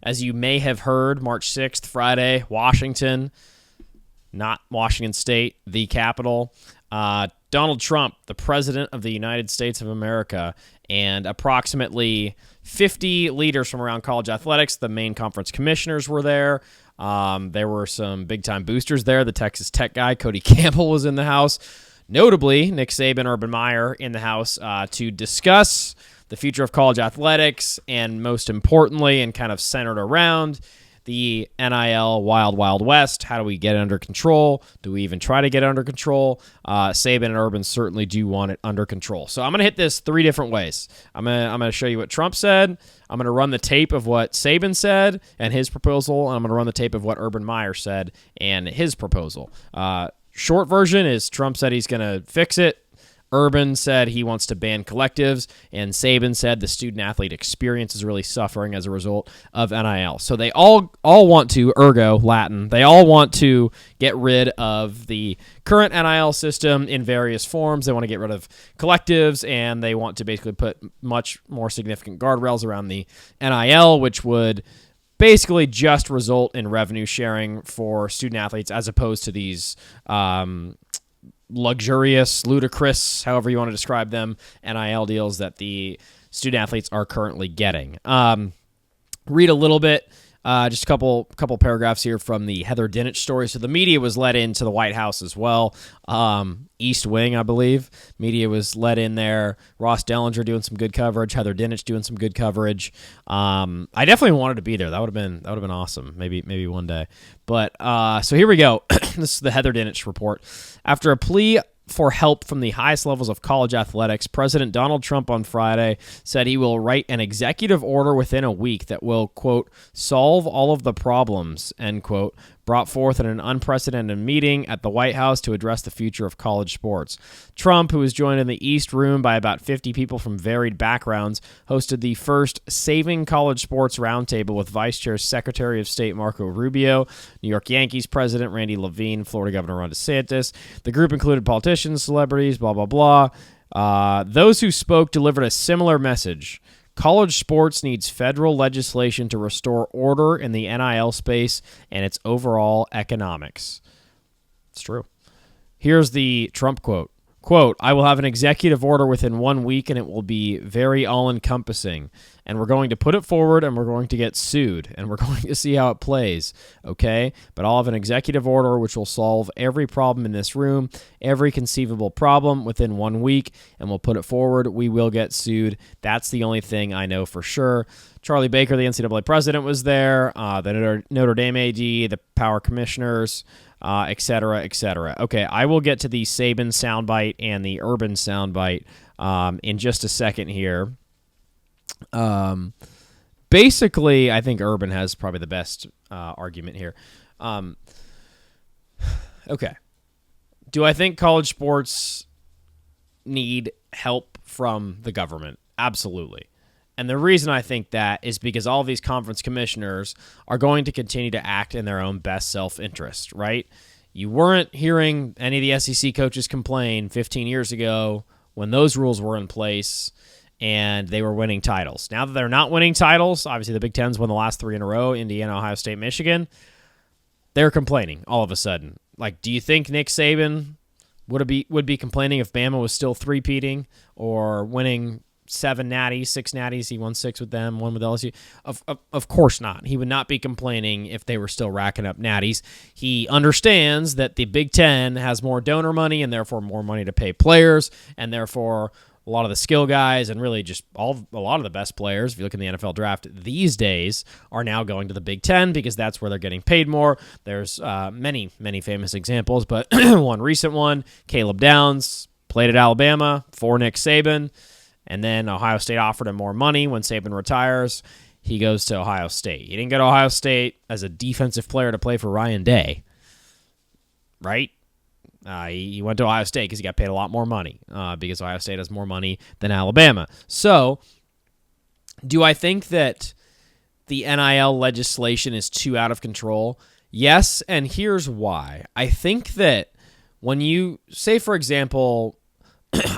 As you may have heard, March 6th, Friday, Washington, not Washington State, the capital. Donald Trump, the President of the United States of America, and approximately 50 leaders from around college athletics. The main conference commissioners were there. There were some big-time boosters there. The Texas Tech guy, Cody Campbell, was in the house. Notably, Nick Saban, Urban Meyer in the house to discuss the future of college athletics, and most importantly, and kind of centered around the NIL Wild Wild West. How do we get it under control? Do we even try to get it under control? Saban and Urban certainly do want it under control. So I'm going to hit this three different ways. I'm going to show you what Trump said. I'm going to run the tape of what Saban said and his proposal. And I'm going to run the tape of what Urban Meyer said and his proposal. Short version is Trump said he's going to fix it. Urban said he wants to ban collectives, and Saban said the student-athlete experience is really suffering as a result of NIL. So they all want to, ergo Latin, they all want to get rid of the current NIL system in various forms. They want to get rid of collectives, and they want to basically put much more significant guardrails around the NIL, which would basically just result in revenue sharing for student-athletes as opposed to these luxurious, ludicrous, however you want to describe them, NIL deals that the student athletes are currently getting. Read a little bit, just a couple paragraphs here from the Heather Dinich story. So the media was let into the White House as well. East Wing, I believe. Media was let in there. Ross Dellinger doing some good coverage. Heather Dinich doing some good coverage. I definitely wanted to be there. That would have been awesome. Maybe one day. But so here we go. This is the Heather Dinich report. After a plea for help from the highest levels of college athletics, President Donald Trump on Friday said he will write an executive order within a week that will, quote, solve all of the problems, end quote, brought forth in an unprecedented meeting at the White House to address the future of college sports. Trump, who was joined in the East Room by about 50 people from varied backgrounds, hosted the first Saving College Sports Roundtable with Vice Chair Secretary of State Marco Rubio, New York Yankees President Randy Levine, Florida Governor Ron DeSantis. The group included politicians, celebrities, blah, blah, blah. Those who spoke delivered a similar message. College sports needs federal legislation to restore order in the NIL space and its overall economics. It's true. Here's the Trump quote. Quote, I will have an executive order within 1 week, and it will be very all-encompassing. And we're going to put it forward, and we're going to get sued, and we're going to see how it plays, okay? But I'll have an executive order which will solve every problem in this room, every conceivable problem within 1 week, and we'll put it forward. We will get sued. That's the only thing I know for sure. Charlie Baker, the NCAA president, was there, the Notre Dame AD, the power commissioners, et cetera, et cetera. Okay, I will get to the Saban soundbite and the Urban soundbite in just a second here. Basically, I think Urban has probably the best argument here. Okay. Do I think college sports need help from the government? Absolutely. And the reason I think that is because all of these conference commissioners are going to continue to act in their own best self-interest, right? You weren't hearing any of the SEC coaches complain 15 years ago when those rules were in place and they were winning titles. Now that they're not winning titles, obviously the Big Ten's won the last 3 in a row, Indiana, Ohio State, Michigan, they're complaining all of a sudden. Like, do you think Nick Saban would be complaining if Bama was still three-peating or winning 7 natties, 6 natties? He won 6 with them, 1 with LSU. Of course not. He would not be complaining if they were still racking up natties. He understands that the Big Ten has more donor money and therefore more money to pay players, and therefore a lot of the skill guys and really just a lot of the best players, if you look in the NFL draft these days, are now going to the Big Ten because that's where they're getting paid more. There's many, many famous examples, but one recent one, Caleb Downs played at Alabama for Nick Saban. And then Ohio State offered him more money when Saban retires. He goes to Ohio State. He didn't go to Ohio State as a defensive player to play for Ryan Day, right? He went to Ohio State because he got paid a lot more money because Ohio State has more money than Alabama. So do I think that the NIL legislation is too out of control? Yes, and here's why. I think that when you, say for example,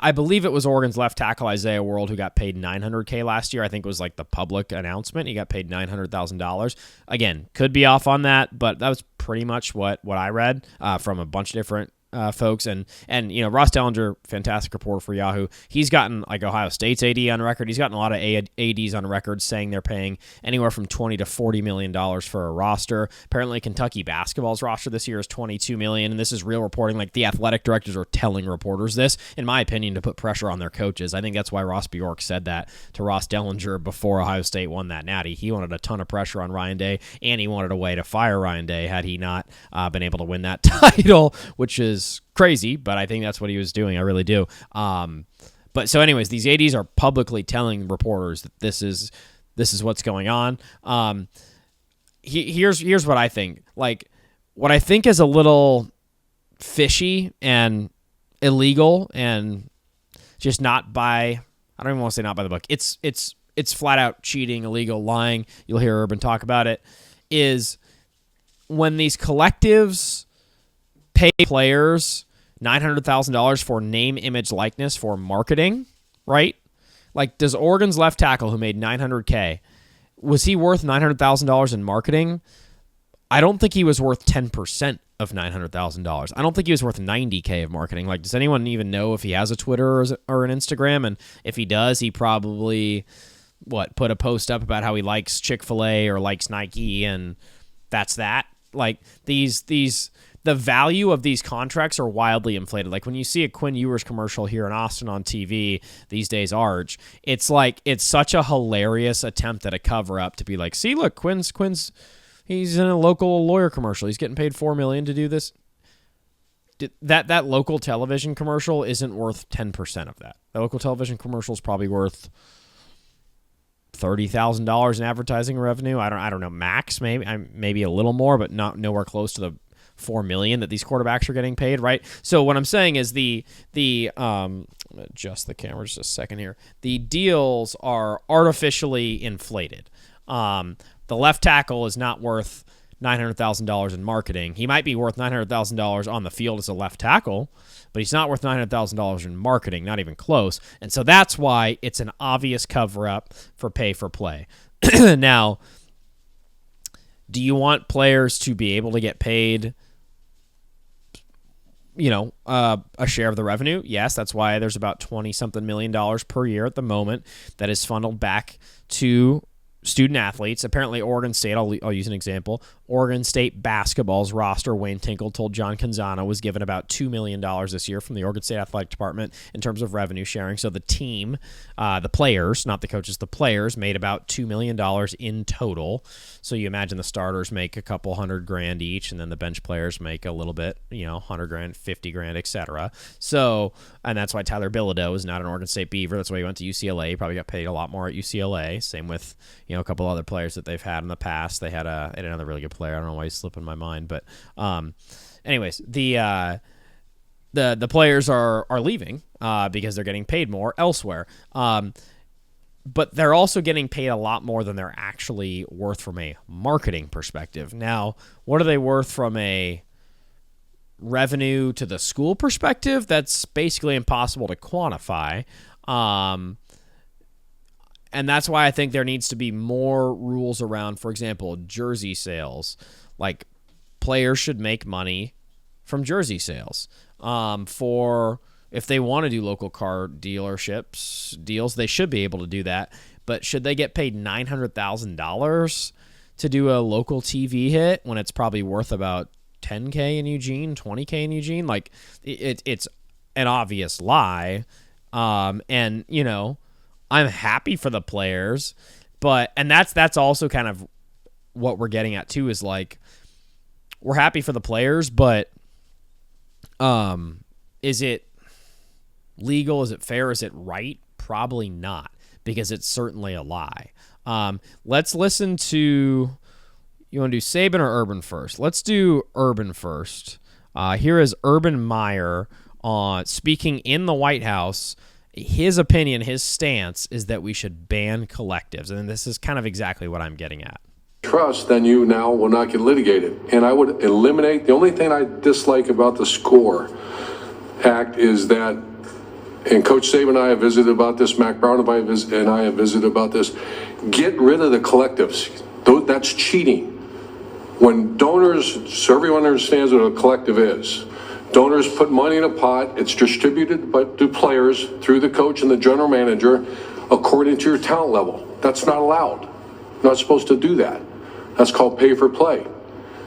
I believe it was Oregon's left tackle Isaiah World who got paid $900K last year. I think it was like the public announcement. He got paid $900,000. Again, could be off on that, but that was pretty much what I read from a bunch of different folks. And Ross Dellinger, fantastic reporter for Yahoo, he's gotten like Ohio State's AD on record. He's gotten a lot of ADs on record saying they're paying anywhere from $20 to $40 million for a roster. Apparently Kentucky basketball's roster this year is $22 million, and this is real reporting. Like, the athletic directors are telling reporters this, in my opinion, to put pressure on their coaches. I think that's why Ross Bjork said that to Ross Dellinger before Ohio State won that natty. He wanted a ton of pressure on Ryan Day, and he wanted a way to fire Ryan Day had he not been able to win that title, which is crazy, but I think that's what he was doing. I really do. But so anyways, these ADs are publicly telling reporters that this is what's going on. Here's what I think. Like, what I think is a little fishy and illegal and just not by, I don't even want to say not by the book. It's flat out cheating, illegal, lying. You'll hear Urban talk about it. Is when these collectives pay players $900,000 for name, image, likeness for marketing, right? Like, does Oregon's left tackle who made $900K, was he worth $900,000 in marketing? I don't think he was worth 10% of $900,000. I don't think he was worth $90K of marketing. Like, does anyone even know if he has a Twitter or an Instagram? And if he does, he probably, put a post up about how he likes Chick-fil-A or likes Nike, and that's that. Like, the value of these contracts are wildly inflated. Like, when you see a Quinn Ewers commercial here in Austin on TV these days, Arch, it's like, it's such a hilarious attempt at a cover-up to be like, see, look, Quinn's he's in a local lawyer commercial. He's getting paid $4 million to do this. That local television commercial isn't worth 10% of that. The local television commercial is probably worth $30,000 in advertising revenue. I don't know, max, maybe a little more, but nowhere close to the $4 million that these quarterbacks are getting paid, right? So what I'm saying is adjust the camera just a second here. The deals are artificially inflated. The left tackle is not worth $900,000 in marketing. He might be worth $900,000 on the field as a left tackle, but he's not worth $900,000 in marketing, not even close. And so that's why it's an obvious cover-up for pay for play. Now, do you want players to be able to get paid, a share of the revenue? Yes, that's why there's about $20-something million per year at the moment that is funneled back to student athletes. Apparently, Oregon State, I'll use an example. Oregon State basketball's roster, Wayne Tinkle told John Canzano, was given about $2 million this year from the Oregon State Athletic Department in terms of revenue sharing. So the team, the players, not the coaches, the players made about $2 million in total. So you imagine the starters make a couple $100,000 each, and then the bench players make a little bit, $100,000, $50,000, etc. So, and that's why Tyler Bilodeau is not an Oregon State Beaver. That's why he went to UCLA. He probably got paid a lot more at UCLA. Same with, a couple other players that they've had in the past. They had another really good player. I don't know why he's slipping my mind, but anyways, the players are leaving because they're getting paid more elsewhere. But they're also getting paid a lot more than they're actually worth from a marketing perspective. Now, what are they worth from a revenue to the school perspective? That's basically impossible to quantify. And that's why I think there needs to be more rules around, for example, jersey sales. Like, players should make money from jersey sales. If they want to do local car dealerships deals, they should be able to do that. But should they get paid $900,000 to do a local TV hit when it's probably worth about $10K in Eugene, $20K in Eugene? Like, it's an obvious lie. And I'm happy for the players, and that's also kind of what we're getting at too, is like, we're happy for the players, but is it legal? Is it fair? Is it right? Probably not, because it's certainly a lie. Let's listen to, you want to do Saban or Urban first? Let's do Urban first. Here is Urban Meyer speaking in the White House. His opinion, his stance is that we should ban collectives. And this is kind of exactly what I'm getting at. Trust, then you now will not get litigated. And I would eliminate, the only thing I dislike about the SCORE Act is that and Coach Saban and I have visited about this, Mac Brown and I have visited about this, get rid of the collectives. That's cheating. When donors, so everyone understands what a collective is. Donors put money in a pot, it's distributed to players through the coach and the general manager according to your talent level. That's not allowed. You're not supposed to do that. That's called pay for play.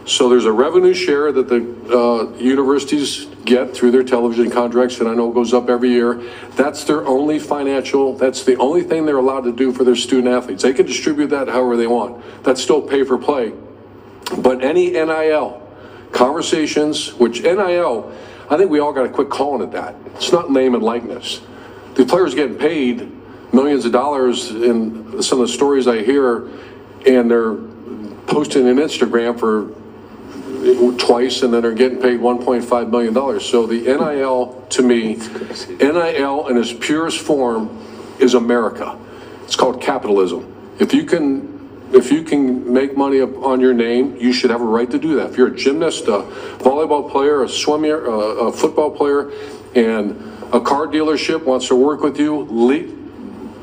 So there's a revenue share that the universities get through their television contracts, and I know it goes up every year. That's their only that's the only thing they're allowed to do for their student athletes. They can distribute that however they want. That's still pay for play. But any NIL conversations, which NIL, I think we all got to quit calling it that. It's not name and likeness. The players getting paid millions of dollars in some of the stories I hear, and they're posting on Instagram for twice, and then they're getting paid $1.5 million. So the NIL, to me, NIL in its purest form is America. It's called capitalism. If you can make money on your name, you should have a right to do that. If you're a gymnast, a volleyball player, a swimmer, a football player, and a car dealership wants to work with you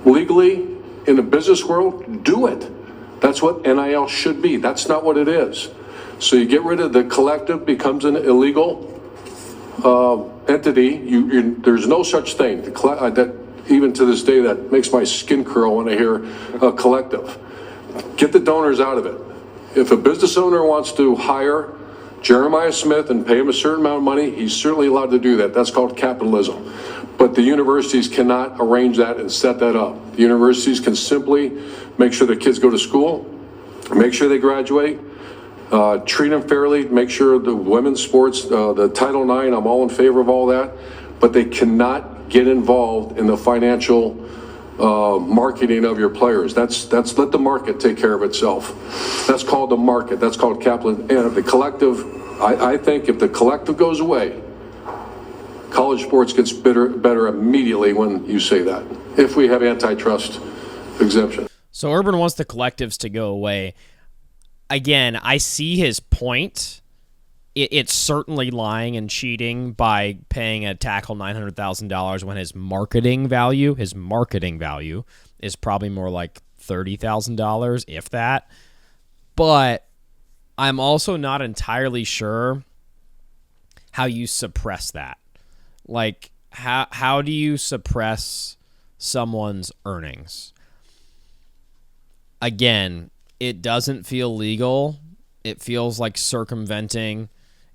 legally in the business world, do it. That's what NIL should be. That's not what it is. So you get rid of the collective, becomes an illegal entity. There's no such thing. That even to this day, that makes my skin curl when I hear a collective. Get the donors out of it. If a business owner wants to hire Jeremiah Smith and pay him a certain amount of money, he's certainly allowed to do that. That's called capitalism. But the universities cannot arrange that and set that up. The universities can simply make sure the kids go to school, make sure they graduate, treat them fairly, make sure the women's sports, the Title IX, I'm all in favor of all that, but they cannot get involved in the financial marketing of your players. That's let the market take care of itself. That's called the market. That's called capitalism. And the collective, I think if the collective goes away, college sports gets better immediately when you say that, if we have antitrust exemption. So Urban wants the collectives to go away. Again, I see his point. It's certainly lying and cheating by paying a tackle $900,000 when his marketing value is probably more like $30,000, if that. But I'm also not entirely sure how you suppress that. Like, how do you suppress someone's earnings? Again, it doesn't feel legal. It feels like circumventing.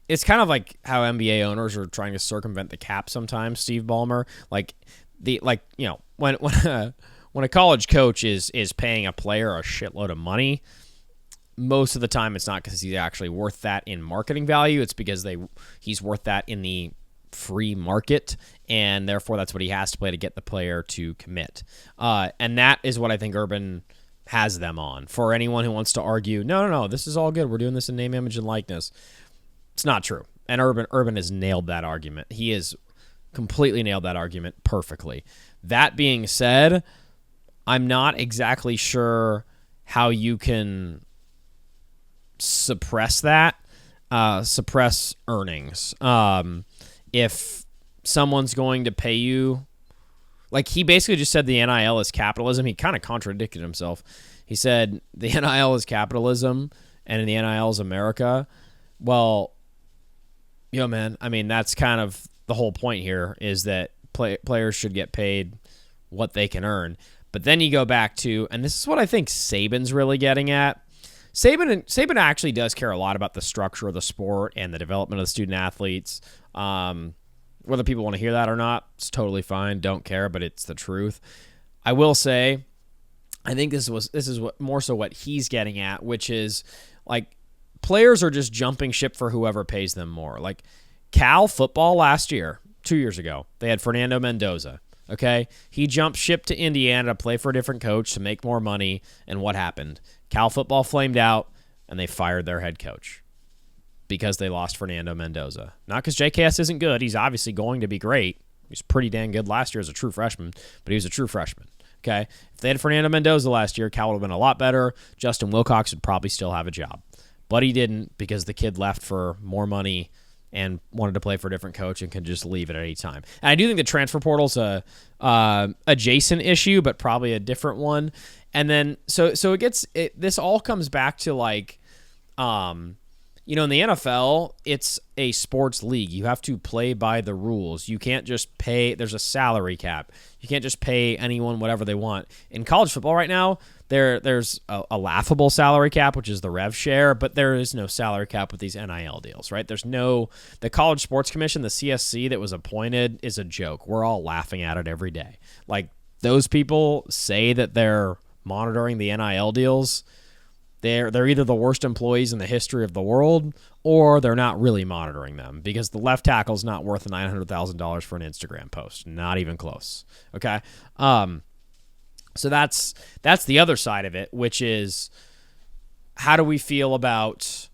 It's kind of like how NBA owners are trying to circumvent the cap sometimes, Steve Ballmer. When a college coach is paying a player a shitload of money, most of the time it's not because he's actually worth that in marketing value. It's because he's worth that in the free market, and therefore that's what he has to play to get the player to commit. And that is what I think Urban has them on. For anyone who wants to argue, no, this is all good, we're doing this in name, image, and likeness, it's not true. And Urban has nailed that argument. He has completely nailed that argument perfectly. That being said, I'm not exactly sure how you can suppress that, suppress earnings. If someone's going to pay you, like he basically just said the NIL is capitalism. He kind of contradicted himself. He said the NIL is capitalism and the NIL is America. Well, man, I mean, that's kind of the whole point here, is that players should get paid what they can earn. But then you go back to, and this is what I think Saban's really getting at. Saban actually does care a lot about the structure of the sport and the development of the student athletes. Whether people want to hear that or not, it's totally fine. Don't care, but it's the truth. I will say, I think this is what more so what he's getting at, which is like players are just jumping ship for whoever pays them more. Like Cal football last year, 2 years ago, they had Fernando Mendoza. Okay, he jumped ship to Indiana to play for a different coach to make more money, and what happened? Cal football flamed out, and they fired their head coach because they lost Fernando Mendoza. Not because JKS isn't good. He's obviously going to be great. He was pretty dang good last year as a true freshman, but he was a true freshman. Okay, if they had Fernando Mendoza last year, Cal would have been a lot better. Justin Wilcox would probably still have a job, but he didn't because the kid left for more money and wanted to play for a different coach and could just leave it at any time. And I do think the transfer portal's a adjacent issue, but probably a different one. And then so this all comes back to like, in the NFL, it's a sports league. You have to play by the rules. You can't just pay. There's a salary cap. You can't just pay anyone whatever they want. In college football right now, there's a laughable salary cap, which is the rev share, but there is no salary cap with these NIL deals, right? The College Sports Commission, the CSC that was appointed, is a joke. We're all laughing at it every day. Like, those people say that they're monitoring the NIL deals. They're either the worst employees in the history of the world, or they're not really monitoring them, because the left tackle is not worth $900,000 for an Instagram post. Not even close. Okay. So that's the other side of it, which is, how do we feel about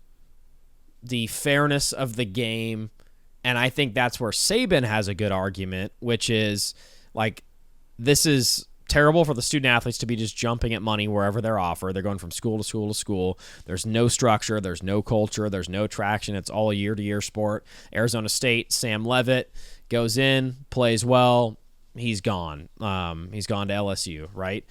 the fairness of the game? And I think that's where Saban has a good argument, which is like, this is terrible for the student athletes to be just jumping at money wherever they're offered. They're going from school to school to school. There's no structure. There's no culture. There's no traction. It's all a year-to-year sport. Arizona State, Sam Leavitt goes in, plays well. He's gone. He's gone to LSU, right?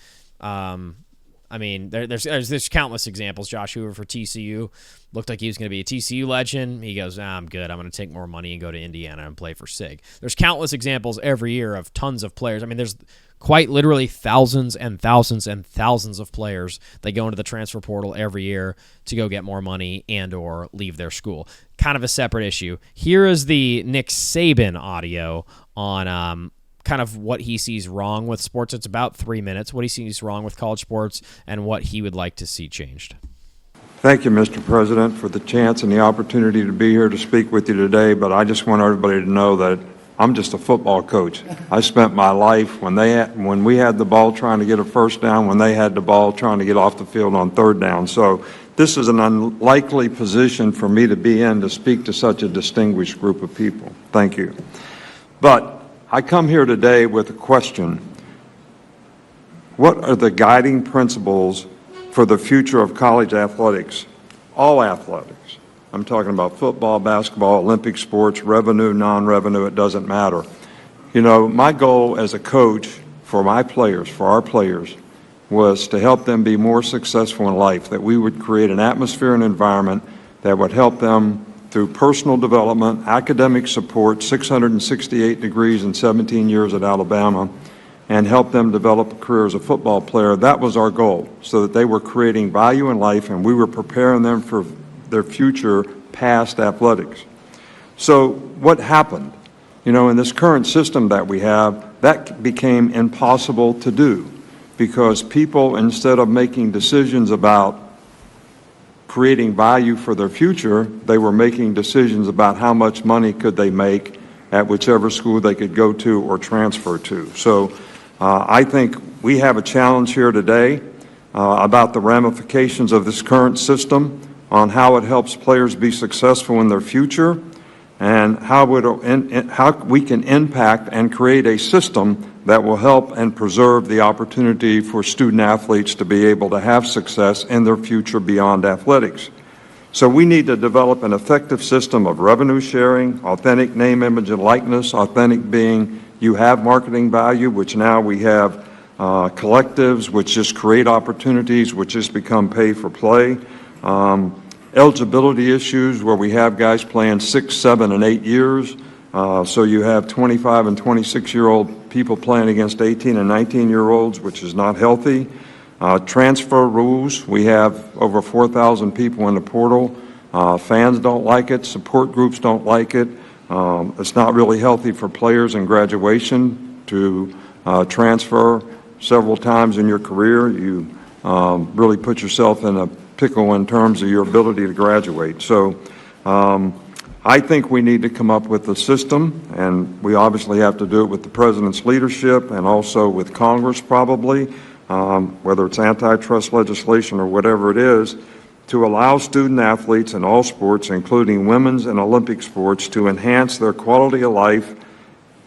There's countless examples. Josh Hoover for TCU looked like he was going to be a TCU legend. He goes, I'm good. I'm going to take more money and go to Indiana and play for SIG. There's countless examples every year of tons of players. I mean, there's quite literally thousands and thousands and thousands of players that go into the transfer portal every year to go get more money and or leave their school. Kind of a separate issue. Here is the Nick Saban audio on kind of what he sees wrong with sports. It's about 3 minutes, what he sees wrong with college sports and what he would like to see changed. Thank you, Mr. President, for the chance and the opportunity to be here to speak with you today, but I just want everybody to know that I'm just a football coach. I spent my life when we had the ball trying to get a first down, when they had the ball trying to get off the field on third down. So this is an unlikely position for me to be in to speak to such a distinguished group of people. Thank you. But I come here today with a question. What are the guiding principles for the future of college athletics? All athletics. I'm talking about football, basketball, Olympic sports, revenue, non-revenue, it doesn't matter. My goal as a coach for my players, for our players, was to help them be more successful in life, that we would create an atmosphere and environment that would help them through personal development, academic support, 668 degrees and 17 years at Alabama, and help them develop a career as a football player. That was our goal, so that they were creating value in life and we were preparing them for their future past athletics. So what happened? In this current system that we have, that became impossible to do, because people, instead of making decisions about creating value for their future, they were making decisions about how much money could they make at whichever school they could go to or transfer to. So I think we have a challenge here today about the ramifications of this current system, on how it helps players be successful in their future, and how we can impact and create a system that will help and preserve the opportunity for student athletes to be able to have success in their future beyond athletics. So we need to develop an effective system of revenue sharing, authentic name, image, and likeness, authentic being you have marketing value, which now we have collectives, which just create opportunities, which just become pay for play. Eligibility issues where we have guys playing 6, 7, and 8 years. So you have 25 and 26-year-old people playing against 18 and 19-year-olds, which is not healthy. Transfer rules. We have over 4,000 people in the portal. Fans don't like it. Support groups don't like it. It's not really healthy for players in graduation to transfer several times in your career. You really put yourself in a pickle in terms of your ability to graduate. So I think we need to come up with a system, and we obviously have to do it with the president's leadership and also with Congress probably, whether it's antitrust legislation or whatever it is, to allow student athletes in all sports, including women's and Olympic sports, to enhance their quality of life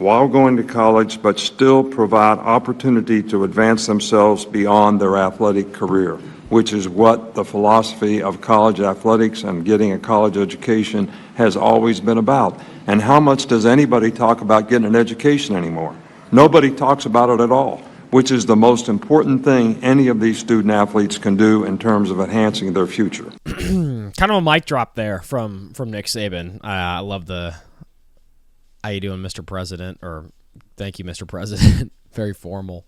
while going to college, but still provide opportunity to advance themselves beyond their athletic career, which is what the philosophy of college athletics and getting a college education has always been about. And how much does anybody talk about getting an education anymore? Nobody talks about it at all, which is the most important thing any of these student athletes can do in terms of enhancing their future. Kind of a mic drop there from Nick Saban. I love the "How you doing, Mr. President?" or "Thank you, Mr. President." Very formal,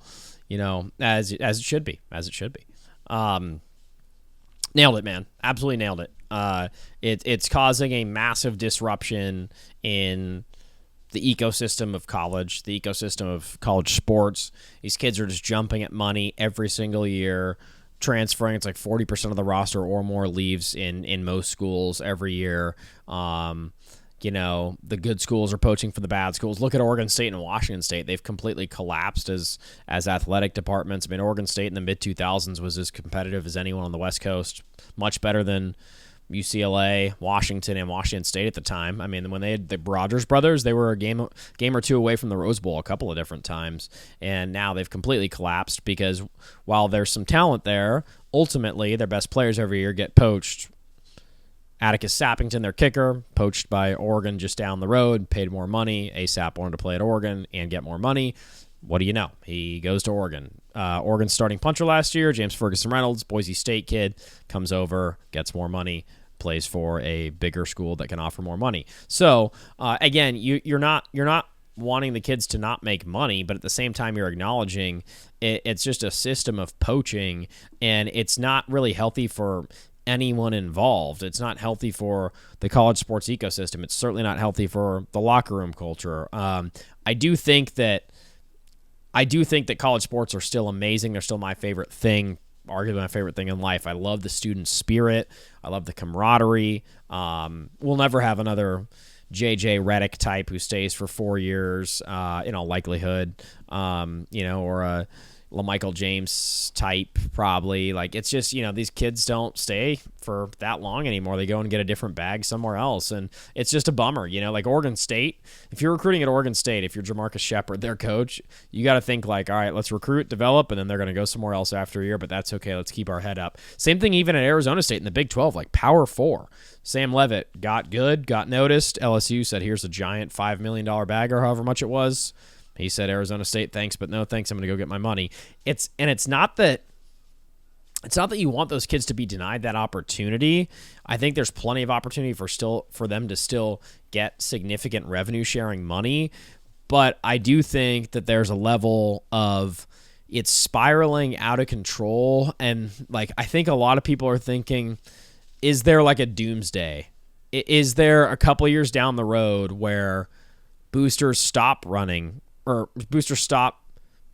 as it should be, Nailed it, man. Absolutely nailed it. It's causing a massive disruption in the ecosystem of college, the ecosystem of college sports. These kids are just jumping at money every single year, transferring. It's like 40% of the roster or more leaves in most schools every year. The good schools are poaching for the bad schools. Look at Oregon State and Washington State. They've completely collapsed as athletic departments. I mean, Oregon State in the mid-2000s was as competitive as anyone on the West Coast, much better than UCLA, Washington, and Washington State at the time. I mean, when they had the Rogers brothers, they were a game or two away from the Rose Bowl a couple of different times, and now they've completely collapsed because while there's some talent there, ultimately their best players every year get poached. Atticus Sappington, their kicker, poached by Oregon just down the road, paid more money. ASAP wanted to play at Oregon and get more money. What do you know? He goes to Oregon. Oregon's starting puncher last year, James Ferguson Reynolds, Boise State kid, comes over, gets more money, plays for a bigger school that can offer more money. So, again, you're not wanting the kids to not make money, but at the same time you're acknowledging it's just a system of poaching, and it's not really healthy for anyone involved. It's not healthy for the college sports ecosystem. It's certainly not healthy for the locker room culture. I do think that college sports are still amazing. They're still my favorite thing, arguably my favorite thing in life. I love the student spirit. I love the camaraderie. We'll never have another J.J. Redick type who stays for 4 years, in all likelihood, or a LaMichael James type probably. Like, it's just, these kids don't stay for that long anymore. They go and get a different bag somewhere else, and it's just a bummer. Like Oregon State, if you're recruiting at Oregon State, if you're Jamarcus Shepard, their coach, you got to think like, all right, let's recruit, develop, and then they're going to go somewhere else after a year, but that's okay. Let's keep our head up. Same thing even at Arizona State in the Big 12, like Power 4. Sam Leavitt got good, got noticed. LSU said, here's a giant $5 million bag or however much it was. He said, Arizona State, thanks, but no thanks. I'm going to go get my money. It's not that you want those kids to be denied that opportunity. I think there's plenty of opportunity for them to still get significant revenue sharing money. But I do think that there's a level of it's spiraling out of control. And I think a lot of people are thinking, is there like a doomsday? Is there a couple years down the road where boosters stop running, or boosters stop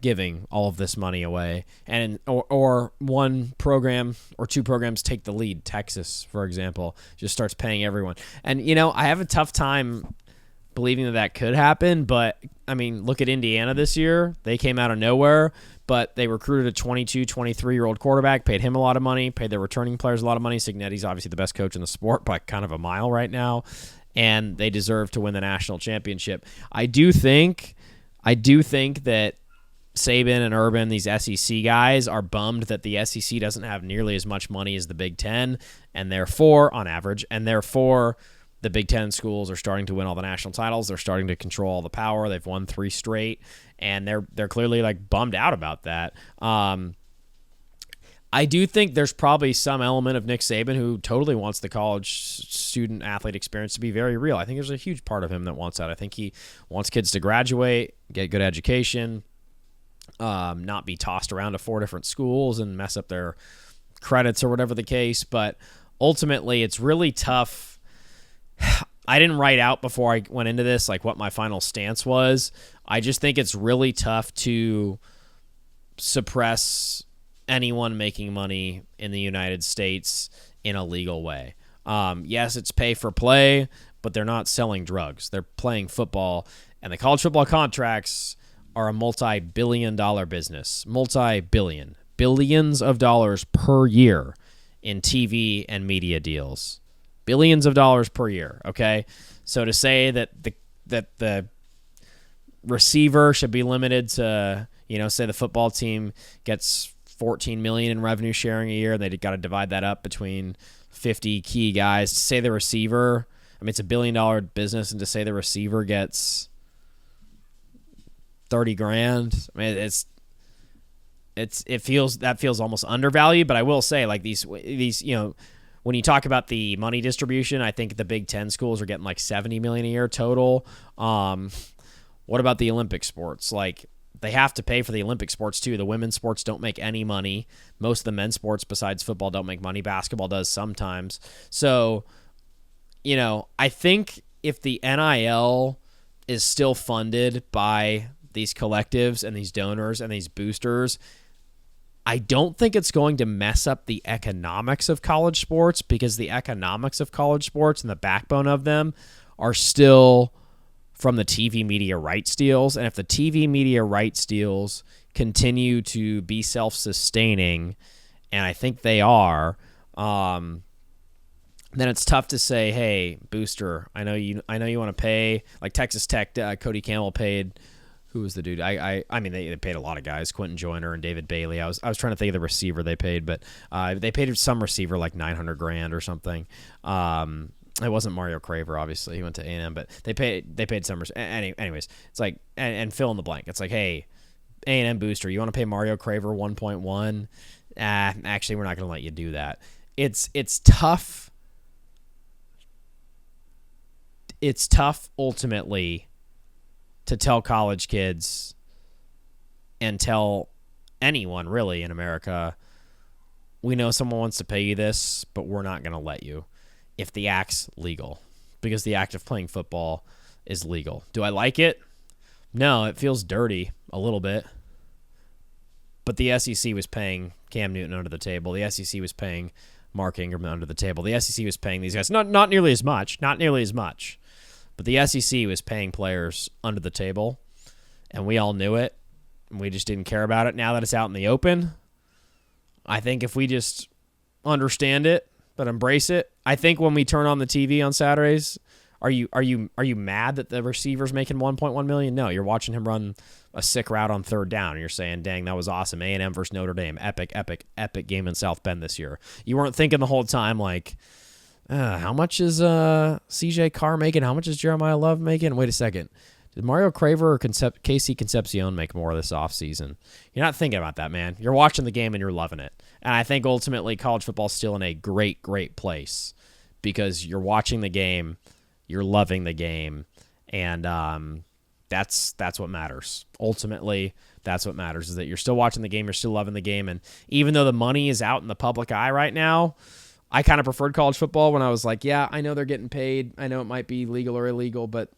giving all of this money away, and or one program or two programs take the lead? Texas, for example, just starts paying everyone. And, I have a tough time believing that could happen, but, I mean, look at Indiana this year. They came out of nowhere, but they recruited a 22, 23-year-old quarterback, paid him a lot of money, paid their returning players a lot of money. Signetti's obviously the best coach in the sport by kind of a mile right now, and they deserve to win the national championship. I do think that Saban and Urban, these SEC guys, are bummed that the SEC doesn't have nearly as much money as the Big Ten, and therefore, on average, the Big Ten schools are starting to win all the national titles. They're starting to control all the power. They've won 3 straight, and they're clearly bummed out about that. I do think there's probably some element of Nick Saban who totally wants the college student athlete experience to be very real. I think there's a huge part of him that wants that. I think he wants kids to graduate, get good education, not be tossed around to 4 different schools and mess up their credits or whatever the case. But ultimately, it's really tough. I didn't write out before I went into this what my final stance was. I just think it's really tough to suppress anyone making money in the United States in a legal way. Yes, it's pay for play, but they're not selling drugs. They're playing football, and the college football contracts are a multi-billion-dollar business. Multi-billion. Billions of dollars per year in TV and media deals. Billions of dollars per year, okay? So to say that the receiver should be limited to, say the football team gets $14 million in revenue sharing a year, and they got to divide that up between 50 key guys. To say the receiver, it's $1 billion business, and to say the receiver gets $30,000, it feels almost undervalued. But I will say, like, these when you talk about the money distribution, I think the Big Ten schools are getting like $70 million a year total. What about the Olympic sports? Like, they have to pay for the Olympic sports too. The women's sports don't make any money. Most of the men's sports besides football don't make money. Basketball does sometimes. So, I think if the NIL is still funded by these collectives and these donors and these boosters, I don't think it's going to mess up the economics of college sports, because the economics of college sports and the backbone of them are still from the TV media rights deals. And if the TV media rights deals continue to be self-sustaining, and I think they are, then it's tough to say, hey, booster, I know you want to pay. Like Texas Tech, Cody Campbell paid. Who was the dude? They paid a lot of guys, Quentin Joyner and David Bailey. I was trying to think of the receiver they paid, but they paid some receiver like $900,000 or something. It wasn't Mario Craver, obviously. He went to A&M, but they paid some. Anyways, it's like, and fill in the blank. It's like, hey, A&M booster, you want to pay Mario Craver 1.1? Actually, we're not going to let you do that. It's tough. It's tough ultimately to tell college kids and tell anyone really in America, we know someone wants to pay you this, but we're not going to let you if the act's legal, because the act of playing football is legal. Do I like it? No, it feels dirty a little bit. But the SEC was paying Cam Newton under the table. The SEC was paying Mark Ingram under the table. The SEC was paying these guys not nearly as much, but the SEC was paying players under the table, and we all knew it, and we just didn't care about it. Now that it's out in the open, I think if we just understand it but embrace it, I think when we turn on the TV on Saturdays, are you mad that the receiver's making $1.1 million? No, you're watching him run a sick route on third down, and you're saying, dang, that was awesome. A&M versus Notre Dame, epic game in South Bend this year. You weren't thinking the whole time like, how much is CJ Carr making? How much is Jeremiah Love making? Wait a second. Did Mario Craver or Casey Concepcion make more this offseason? You're not thinking about that, man. You're watching the game and you're loving it. And I think ultimately college football is still in a great, great place because you're watching the game, you're loving the game, and that's what matters. Ultimately, that's what matters, is that you're still watching the game, you're still loving the game, and even though the money is out in the public eye right now, I kind of preferred college football when I was like, yeah, I know they're getting paid. I know it might be legal or illegal, but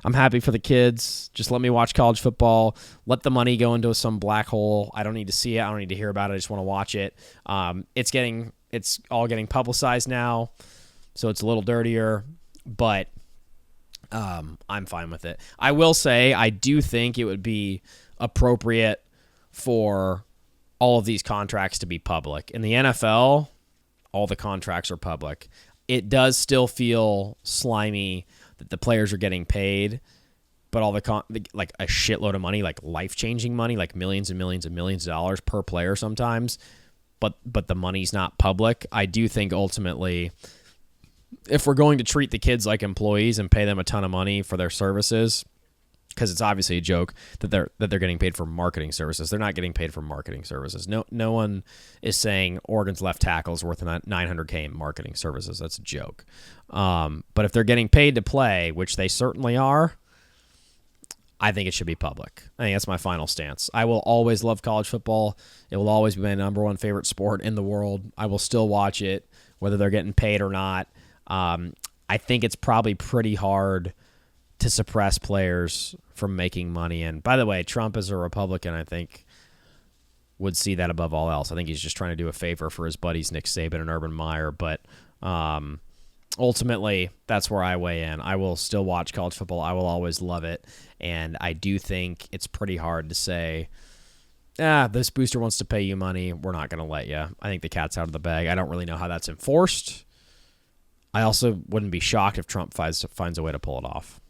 I'm happy for the kids. Just let me watch college football. Let the money go into some black hole. I don't need to see it. I don't need to hear about it. I just want to watch it. It's all getting publicized now, so it's a little dirtier, but I'm fine with it. I will say I do think it would be appropriate for all of these contracts to be public. In the NFL, all the contracts are public. It does still feel slimy that the players are getting paid, but all like a shitload of money, like life-changing money, like millions and millions and millions of dollars per player sometimes, but the money's not public. I do think ultimately, if we're going to treat the kids like employees and pay them a ton of money for their services, because it's obviously a joke that they're getting paid for marketing services. They're not getting paid for marketing services. No one is saying Oregon's left tackle is worth $900K in marketing services. That's a joke. But if they're getting paid to play, which they certainly are, I think it should be public. I think that's my final stance. I will always love college football. It will always be my number one favorite sport in the world. I will still watch it, whether they're getting paid or not. I think it's probably pretty hard to suppress players from making money. And by the way, Trump as a Republican, I think, would see that above all else. I think he's just trying to do a favor for his buddies Nick Saban and Urban Meyer. But ultimately, that's where I weigh in. I will still watch college football. I will always love it. And I do think it's pretty hard to say, this booster wants to pay you money, we're not going to let you. I think the cat's out of the bag. I don't really know how that's enforced. I also wouldn't be shocked if Trump finds a way to pull it off.